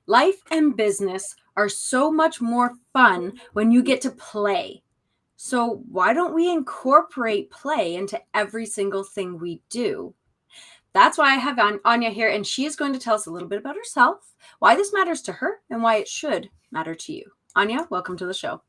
Life and business are so much more fun when you get to play. So why don't we incorporate play into every single thing we do? That's why I have Anja here, and she is going to tell us a little bit about herself, why this matters to her, and why it should matter to you. Anja, welcome to the show.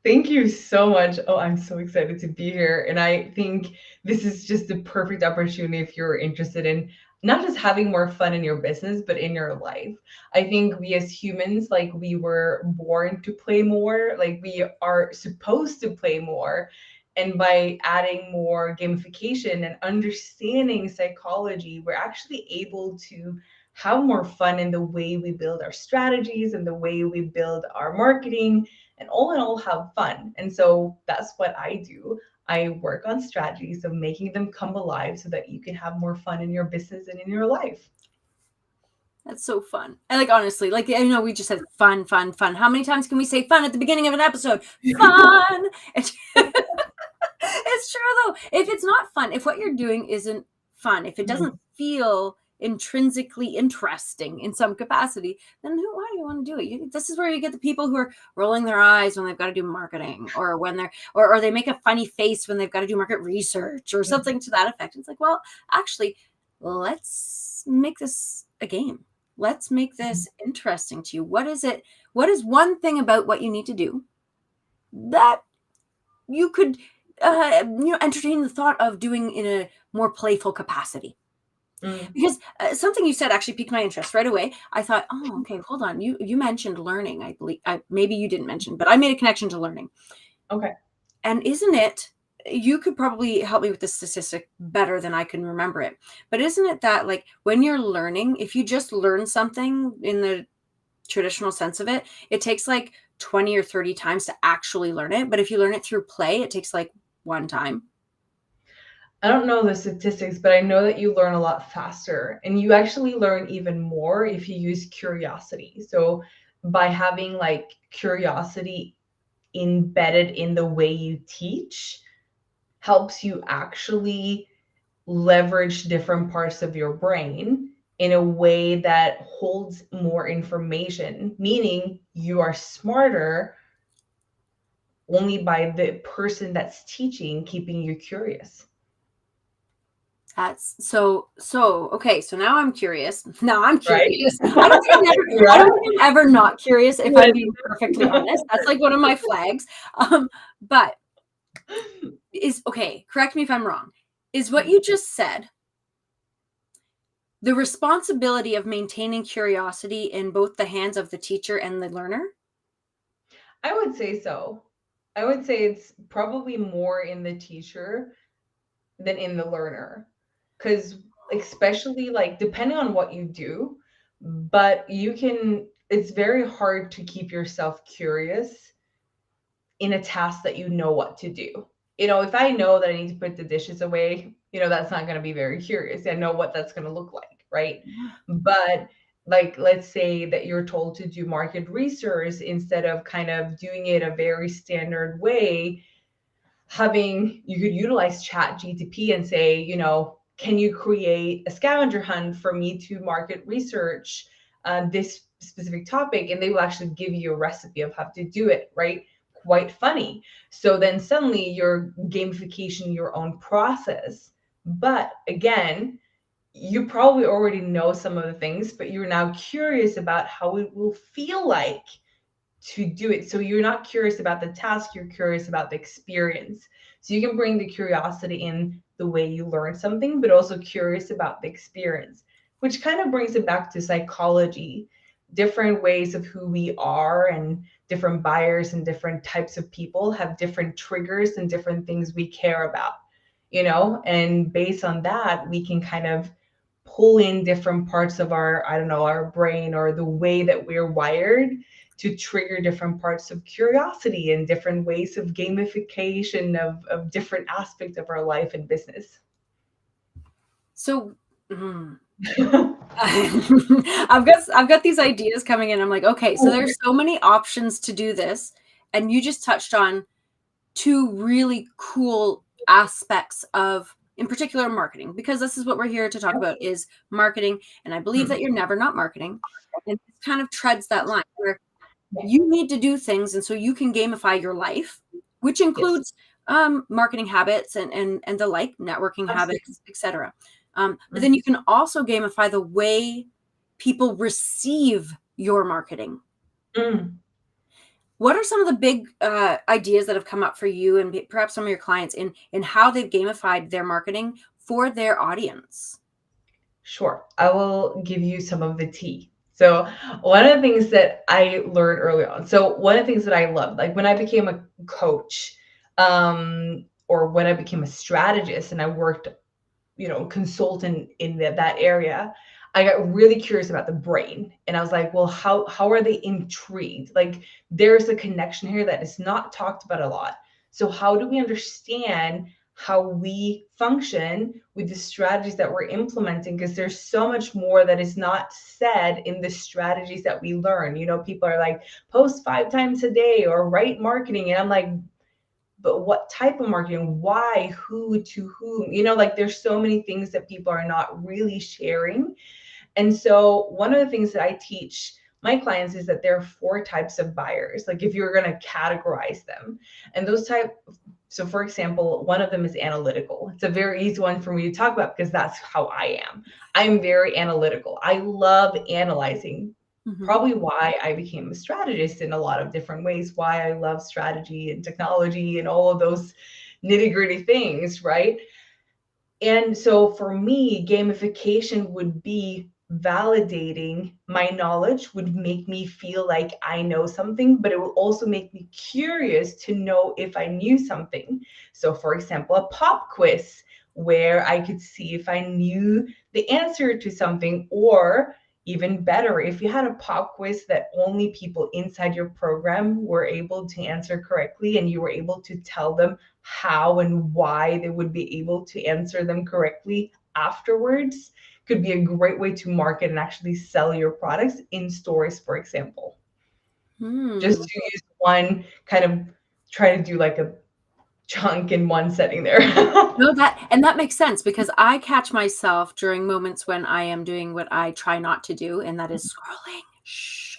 Thank you so much. Oh, I'm so excited to be here. And I think this is just the perfect opportunity if you're interested in not just having more fun in your business, but in your life. I think we as humans, like we were born to play more, like we are supposed to play more. And by adding more gamification and understanding psychology, we're actually able to have more fun in the way we build our strategies and the way we build our marketing and all in all have fun. And so that's what I do. I work on strategies of making them come alive so that you can have more fun in your business and in your life. That's so fun. And like, honestly, like, we just said fun, fun, fun. How many times can we say fun at the beginning of an episode? Fun. It's true though. If it's not fun, if what you're doing isn't fun, if it doesn't feel intrinsically interesting in some capacity, then why do you want to do it? This is where you get the people who are rolling their eyes when they've got to do marketing, or when they're, or they make a funny face when they've got to do market research or something to that effect. It's like, well, actually, let's make this a game. Let's make this interesting to you. What is it? What is one thing about what you need to do that you could entertain the thought of doing in a more playful capacity? Because something you said actually piqued my interest right away. I thought, oh, okay, hold on. You mentioned learning. I believe maybe you didn't mention, but I made a connection to learning. Okay. And isn't it? You could probably help me with the statistic better than I can remember it. But isn't it that, like, when you're learning, if you just learn something in the traditional sense of it, it takes like 20 or 30 times to actually learn it. But if you learn it through play, it takes like one time. I don't know the statistics, but I know that you learn a lot faster and you actually learn even more if you use curiosity. So by having like curiosity embedded in the way you teach helps you actually leverage different parts of your brain in a way that holds more information, meaning you are smarter only by the person that's teaching keeping you curious. That's so okay. So now I'm curious. Now I'm Right? curious. I don't think I Right? don't think I'm ever not curious, if I'm being perfectly honest. That's like one of my flags. But correct me if I'm wrong. Is what you just said the responsibility of maintaining curiosity in both the hands of the teacher and the learner? I would say so. I would say it's probably more in the teacher than in the learner. Because, especially like, depending on what you do, but it's very hard to keep yourself curious in a task that you know what to do. If I know that I need to put the dishes away, that's not going to be very curious. I know what that's going to look like, right? But like, let's say that you're told to do market research instead of kind of doing it a very standard way, you could utilize chat gtp and say, can you create a scavenger hunt for me to market research this specific topic, and they will actually give you a recipe of how to do it, right? Quite funny. So then suddenly you're gamification your own process, but again, you probably already know some of the things, but you're now curious about how it will feel like to do it. So you're not curious about the task, you're curious about the experience. So you can bring the curiosity in the way you learn something, but also curious about the experience, which kind of brings it back to psychology, different ways of who we are, and different buyers and different types of people have different triggers and different things we care about, and based on that, we can kind of pull in different parts of our, I don't know, our brain or the way that we're wired to trigger different parts of curiosity and different ways of gamification of different aspects of our life and business. So I've got these ideas coming in. I'm like, okay, so there's so many options to do this, and you just touched on two really cool aspects of in particular marketing, because this is what we're here to talk about, is marketing. And I believe that you're never not marketing. And it kind of treads that line where you need to do things, and so you can gamify your life, which includes marketing habits and the like, networking habits, etc. But then you can also gamify the way people receive your marketing. What are some of the big ideas that have come up for you and perhaps some of your clients in how they've gamified their marketing for their audience? Sure. I will give you some of the tea. So one of the things that I learned early on, so one of the things that I loved, like when I became a coach, or when I became a strategist and I worked, consultant in that area, I got really curious about the brain. And I was like, well, how are they intrigued? Like there's a connection here that is not talked about a lot. So how do we understand how we function with the strategies that we're implementing? Because there's so much more that is not said in the strategies that we learn. People are like, post 5 times a day or write marketing. And I'm like, but what type of marketing? Why? Who? To whom? Like there's so many things that people are not really sharing. And so one of the things that I teach my clients is that there are 4 types of buyers. Like if you're going to categorize them, and so for example, one of them is analytical. It's a very easy one for me to talk about because that's how I am. I'm very analytical. I love analyzing. Probably why I became a strategist in a lot of different ways, why I love strategy and technology and all of those nitty-gritty things, right? And so for me, gamification would be validating my knowledge, would make me feel like I know something, but it will also make me curious to know if I knew something. So for example, a pop quiz where I could see if I knew the answer to something, or even better, if you had a pop quiz that only people inside your program were able to answer correctly, and you were able to tell them how and why they would be able to answer them correctly afterwards, could be a great way to market and actually sell your products in stores, for example. Just to use one, kind of try to do like a chunk in one setting there. No, that makes sense, because I catch myself during moments when I am doing what I try not to do, and that is scrolling. Shh,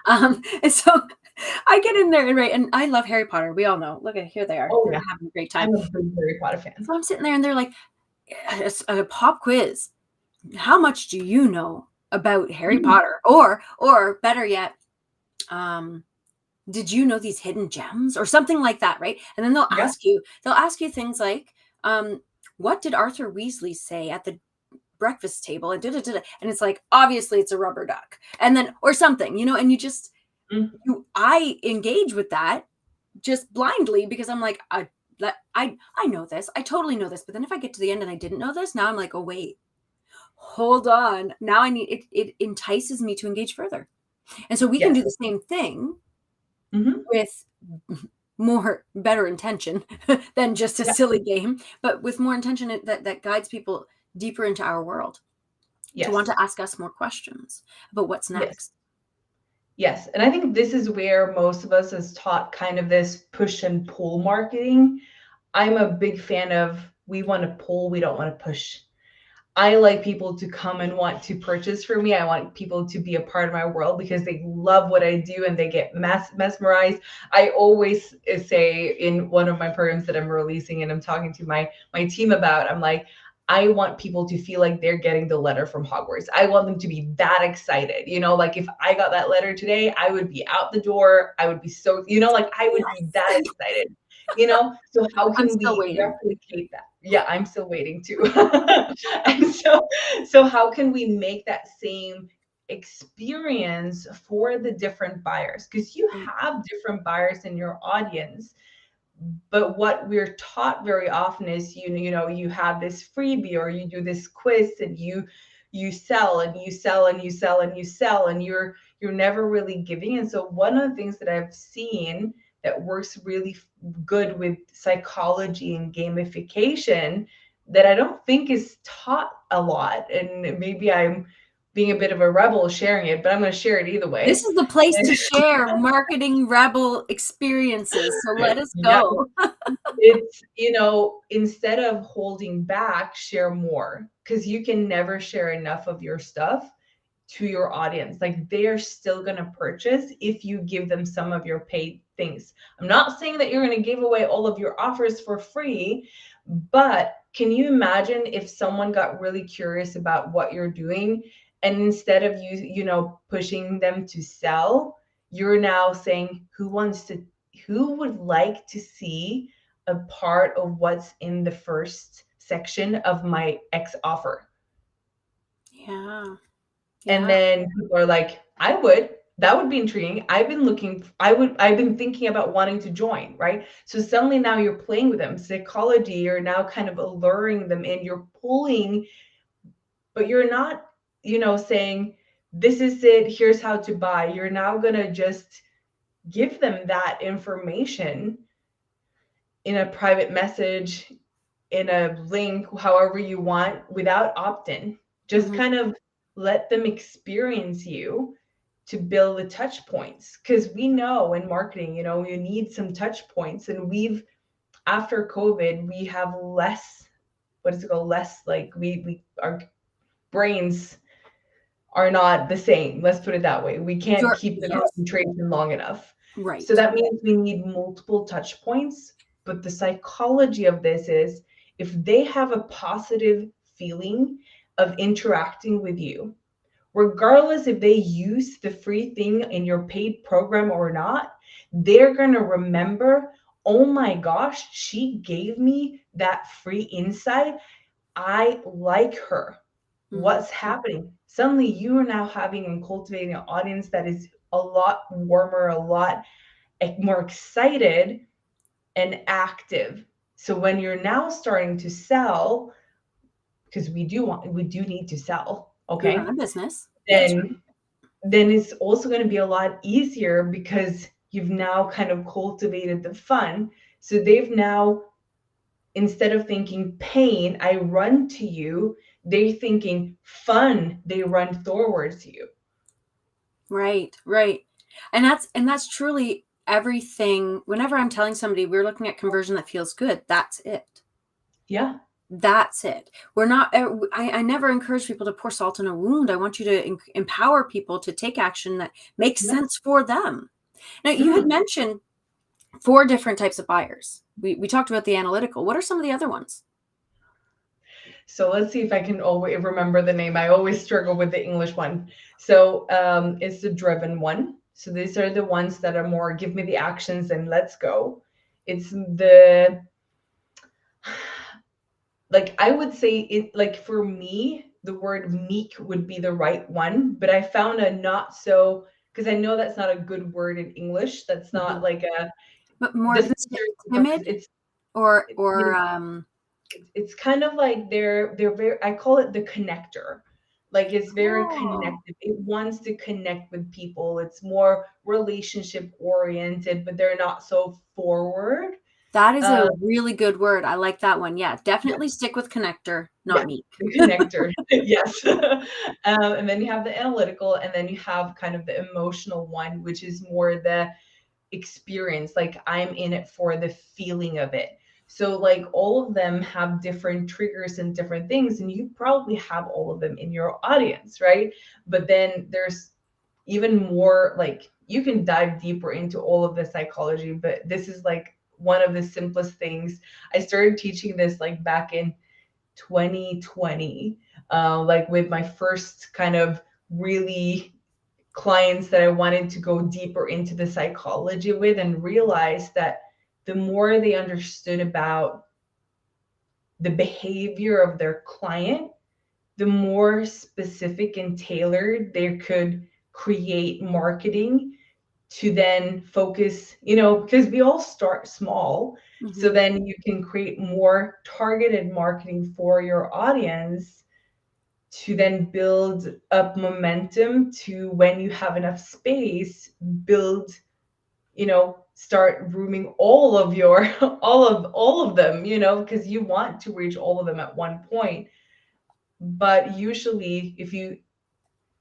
and so I get in there and I love Harry Potter. We all know. Look at, here they are. Oh, They're yeah. having a great time. I'm a big Harry Potter fan. So I'm sitting there and they're like, a pop quiz. How much do you know about Harry Potter? Or better yet, did you know these hidden gems, or something like that, right? And then they'll ask you things like, what did Arthur Weasley say at the breakfast table? And and it's like, obviously it's a rubber duck, and then, or something, and you just, I engage with that just blindly, because I'm like, I know this, I totally know this, but then if I get to the end and I didn't know this, now I'm like, oh wait, hold on, now I need it. It entices me to engage further, and so we can do the same thing with better intention than just a silly game, but with more intention that guides people deeper into our world, to want to ask us more questions about what's next. Yes. And I think this is where most of us is taught kind of this push and pull marketing. I'm a big fan of, we want to pull, we don't want to push. I like people to come and want to purchase from me. I want people to be a part of my world because they love what I do and they get mesmerized. I always say in one of my programs that I'm releasing and I'm talking to my team about, I'm like, I want people to feel like they're getting the letter from Hogwarts. I want them to be that excited. Like if I got that letter today, I would be out the door. I would be so, like I would be that excited. So how can we replicate that? Yeah, I'm still waiting too. And so how can we make that same experience for the different buyers? Because you have different buyers in your audience. But what we're taught very often is, you have this freebie, or you do this quiz, and you sell and you sell and you sell and you sell, and you're never really giving. And so one of the things that I've seen that works really good with psychology and gamification that I don't think is taught a lot, and maybe I'm being a bit of a rebel sharing it, but I'm going to share it either way. This is the place to share marketing rebel experiences. So let us Yeah. go. It's, instead of holding back, share more, because you can never share enough of your stuff to your audience. Like, they're still going to purchase if you give them some of your paid things. I'm not saying that you're going to give away all of your offers for free, but can you imagine if someone got really curious about what you're doing, and instead of pushing them to sell, you're now saying, who would like to see a part of what's in the first section of my X offer? Yeah. And then people are like, that would be intriguing. I've been thinking about wanting to join, right? So suddenly now you're playing with them. Psychology, you're now kind of alluring them in, you're pulling, but you're not, saying, this is it, here's how to buy. You're now going to just give them that information in a private message, in a link, however you want, without opt-in. Just kind of let them experience you to build the touch points. Because we know in marketing, you need some touch points. And after COVID, we have less, like our brains are not the same. Let's put it that way. We can't keep the concentration long enough. Right. So that means we need multiple touch points. But the psychology of this is, if they have a positive feeling of interacting with you, regardless if they use the free thing in your paid program or not, they're going to remember, oh my gosh, she gave me that free insight. I like her. What's happening? Suddenly you are now having and cultivating an audience that is a lot warmer, a lot more excited and active. So when you're now starting to sell, because we do need to sell, okay? Run a business. Then it's also going to be a lot easier, because you've now kind of cultivated the fun. So they've now, instead of thinking pain, I run to you, they're thinking fun, they run towards you. Right. And that's truly everything. Whenever I'm telling somebody we're looking at conversion that feels good, that's it. Yeah. That's it. We're not, I never encourage people to pour salt in a wound. I want you to empower people to take action that makes sense for them. Now, you had mentioned 4 different types of buyers. We talked about the analytical. What are some of the other ones? So let's see if I can always remember the name. I always struggle with the English one. So it's the driven one. So these are the ones that are more, give me the actions and let's go. It's like, I would say it, like, for me, the word meek would be the right one, but I found a not so, because I know that's not a good word in English. That's not like a, but more timid. It's or it's kind of like they're very, I call it the connector. Like, it's very connected. It wants to connect with people. It's more relationship oriented, but they're not so forward. That is a really good word. I like that one. Yeah, definitely stick with connector, not meek. Connector. Yes. And then you have the analytical, and then you have kind of the emotional one, which is more the experience. Like, I'm in it for the feeling of it. So like, all of them have different triggers and different things, and you probably have all of them in your audience, right? But then there's even more, like, you can dive deeper into all of the psychology, but this is like one of the simplest things. I started teaching this like back in 2020, like with my first kind of really clients that I wanted to go deeper into the psychology with, and realized that the more they understood about the behavior of their client, the more specific and tailored they could create marketing to then focus, because we all start small. So then you can create more targeted marketing for your audience to then build up momentum to, when you have enough space, start rooming all of your all of them, because you want to reach all of them at one point. But usually, if you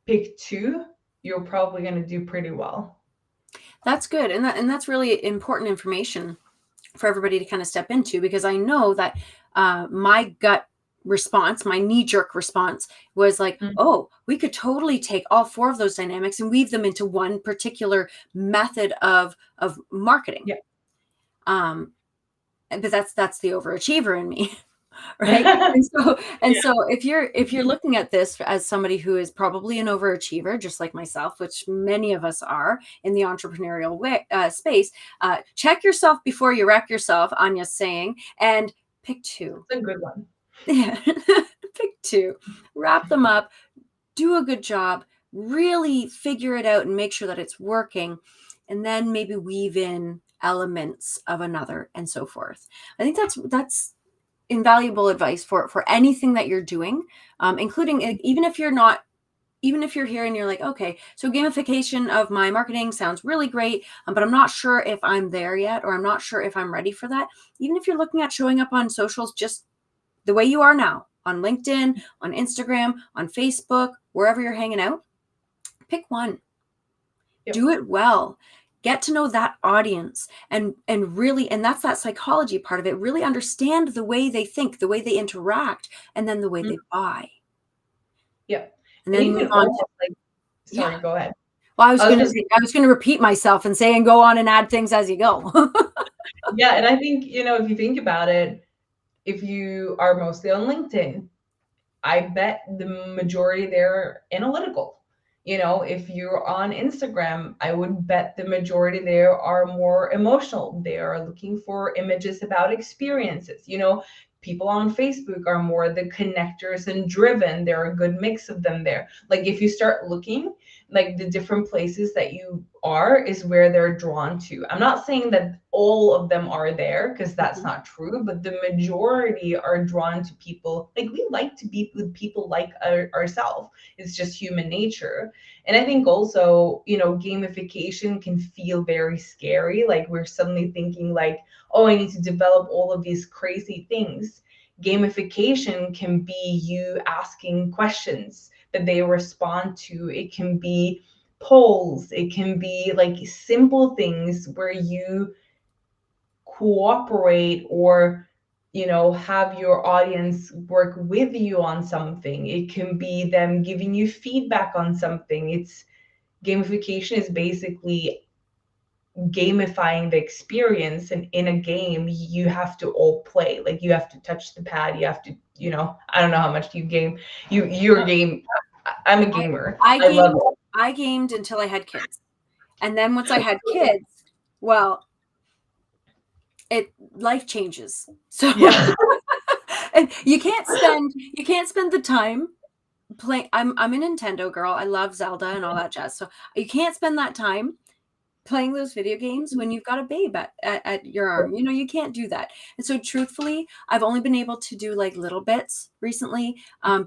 pick 2, you're probably going to do pretty well. That's good. And that's really important information for everybody to kind of step into, because I know that my gut response, my knee-jerk response was like, oh, we could totally take all 4 of those dynamics and weave them into one particular method of marketing. Yeah. But that's the overachiever in me. Right. And so if you're looking at this as somebody who is probably an overachiever, just like myself, which many of us are in the entrepreneurial space, check yourself before you wreck yourself, Anja's saying, and pick 2. It's a good one. Yeah. Pick 2, wrap them up, do a good job, really figure it out and make sure that it's working, and then maybe weave in elements of another and so forth. I think that's invaluable advice for anything that you're doing, including even if you're here and you're like, okay, so gamification of my marketing sounds really great, but I'm not sure if I'm there yet, or I'm not sure if I'm ready for that. Even if you're looking at showing up on socials just the way you are now, on LinkedIn, on Instagram, on Facebook, wherever you're hanging out, pick one. Yep. Do it well. Get to know that audience and really, and that's that psychology part of it, really understand the way they think, the way they interact, and then the way they buy. Yeah. And then move on to, sorry, go ahead. Well, I was going to repeat myself and say, and go on and add things as you go. Yeah. And I think, if you think about it, if you are mostly on LinkedIn, I bet the majority there are analytical. If you're on Instagram, I would bet the majority there are more emotional. They are looking for images about experiences. People on Facebook are more the connectors and driven. There are a good mix of them there. Like if you start looking, like the different places that you are is where they're drawn to. I'm not saying that all of them are there, because that's not true, but the majority are drawn to people. Like we like to be with people like ourselves. It's just human nature. And I think also, gamification can feel very scary. Like we're suddenly thinking like, oh, I need to develop all of these crazy things. Gamification can be you asking questions that they respond to. It can be polls. It can be like simple things where you cooperate or have your audience work with you on something. It can be them giving you feedback on something. Gamification is basically gamifying the experience, and in a game you have to all play. Like you have to touch the pad, you have to I don't know how much you game. You're game. I'm a gamer. I love it. I gamed until I had kids, and then once I had kids, well, life changes. So yeah. And you can't spend the time playing. I'm a Nintendo girl. I love Zelda and all that jazz. So you can't spend that time playing those video games when you've got a babe at your arm. You can't do that. And so truthfully, I've only been able to do like little bits recently,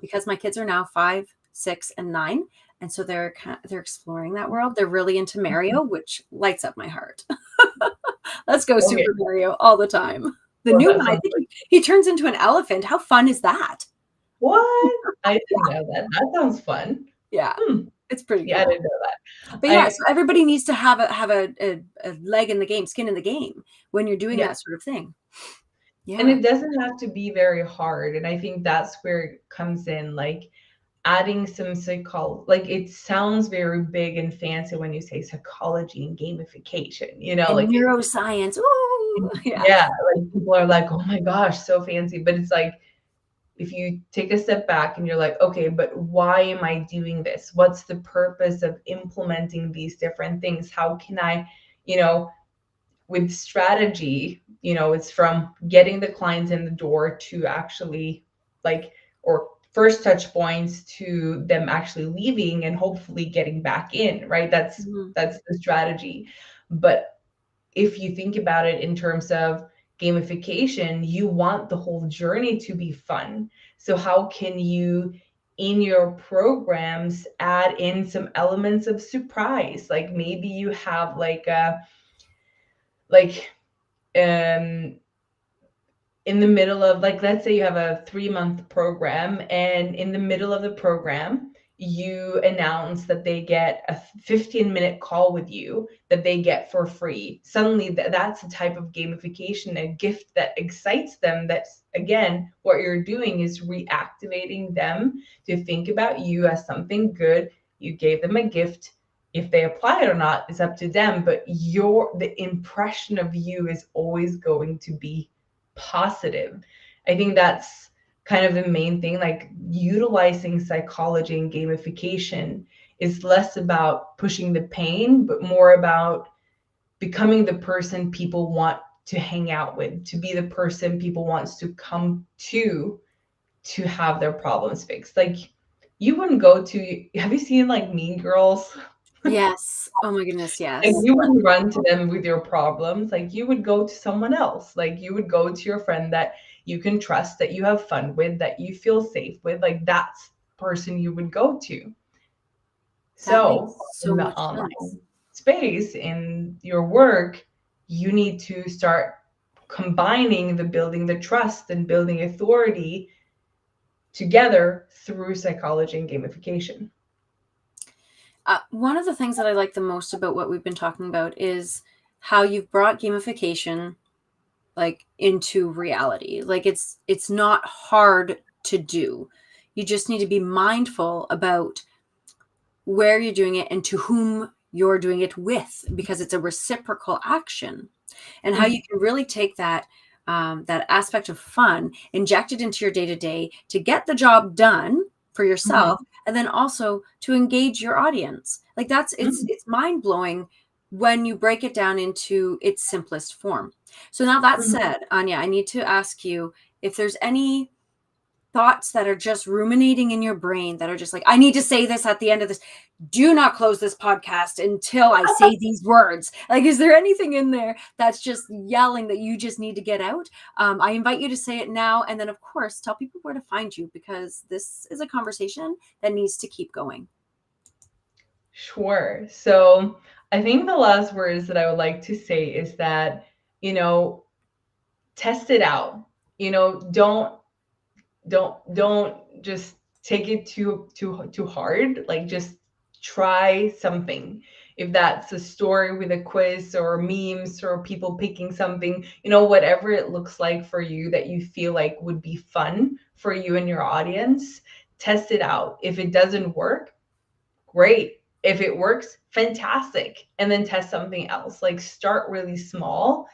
because my kids are now 5, 6, and 9. And so they're exploring that world. They're really into Mario, which lights up my heart. Let's go Super Mario all the time. The new one, I think he turns into an elephant. How fun is that? What? I didn't know that. That sounds fun. Yeah. It's pretty cool. Yeah, I didn't know that. But so everybody needs to have a leg in the game, skin in the game when you're doing that sort of thing. Yeah. And it doesn't have to be very hard. And I think that's where it comes in, like adding some psychology. Like it sounds very big and fancy when you say psychology and gamification, and like neuroscience. Ooh, yeah, like people are like, oh my gosh, so fancy. But it's like, if you take a step back and you're like, okay, but why am I doing this? What's the purpose of implementing these different things? How can I, with strategy, it's from getting the clients in the door to actually or first touch points to them actually leaving and hopefully getting back in, right? That's the strategy. But if you think about it in terms of gamification, you want the whole journey to be fun. So how can you in your programs add in some elements of surprise? Like maybe you have in the middle of, let's say you have a 3-month program, and in the middle of the program you announce that they get a 15-minute call with you that they get for free. Suddenly that's a type of gamification, a gift that excites them. That's, again, what you're doing is reactivating them to think about you as something good. You gave them a gift. If they apply it or not is up to them, but the impression of you is always going to be positive. I think that's kind of the main thing. Like, utilizing psychology and gamification is less about pushing the pain, but more about becoming the person people want to hang out with, to be the person people wants to come to have their problems fixed. Like, you wouldn't go to, have you seen like Mean Girls? Yes. Oh my goodness, Like, yes. you wouldn't run to them with your problems. Like, you would go to someone else. Like, you would go to your friend that you can trust, that you have fun with, that you feel safe with. Like, that's the person you would go to. That makes So so in the much sense. online space, in your work, you need to start combining the building the trust and building authority together through psychology and gamification. One of the things that I like the most about what we've been talking about is how you've brought gamification like into reality. Like, it's not hard to do. You just need to be mindful about where you're doing it and to whom you're doing it with, because it's a reciprocal action, and how you can really take that that aspect of fun, inject it into your day-to-day to get the job done for yourself, and then also to engage your audience. Like, it's mind-blowing when you break it down into its simplest form. So now that said, Anja, I need to ask you if there's any thoughts that are just ruminating in your brain that are just like, I need to say this at the end of this. Do not close this podcast until I say these words. Like, is there anything in there that's just yelling that you just need to get out? I invite you to say it now. And then, of course, tell people where to find you, because this is a conversation that needs to keep going. Sure. So I think the last words that I would like to say is that, test it out. Don't just take it too hard. Like, just try something. If that's a story with a quiz or memes or people picking something, whatever it looks like for you that you feel like would be fun for you and your audience, test it out. If it doesn't work, great. If it works, fantastic. And then test something else. Like, start really small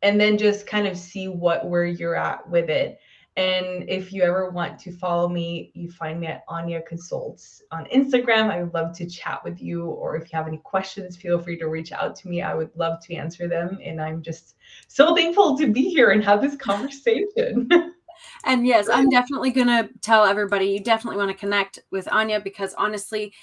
and then just kind of see where you're at with it. And if you ever want to follow me, you find me at Anja Consults on Instagram. I would love to chat with you. Or if you have any questions, feel free to reach out to me. I would love to answer them. And I'm just so thankful to be here and have this conversation. And yes, I'm definitely going to tell everybody, you definitely want to connect with Anja, because honestly,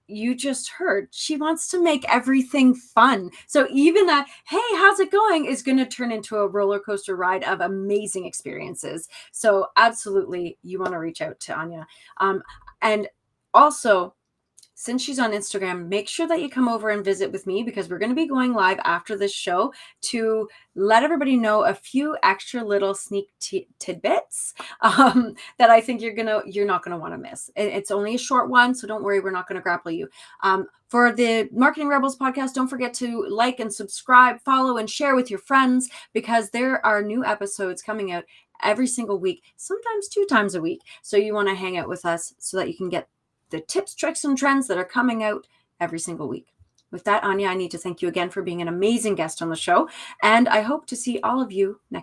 you just heard she wants to make everything fun. So even that, hey, how's it going, is going to turn into a roller coaster ride of amazing experiences. So absolutely, you want to reach out to Anja. And also, since she's on Instagram, make sure that you come over and visit with me, because we're going to be going live after this show to let everybody know a few extra little sneak tidbits that I think you're not gonna want to miss. It's only a short one, so don't worry, we're not going to grapple you. For the Marketing Rebels podcast, don't forget to like and subscribe, follow, and share with your friends, because there are new episodes coming out every single week, sometimes 2 times a week. So you want to hang out with us so that you can get the tips, tricks, and trends that are coming out every single week. With that, Anja, I need to thank you again for being an amazing guest on the show, and I hope to see all of you next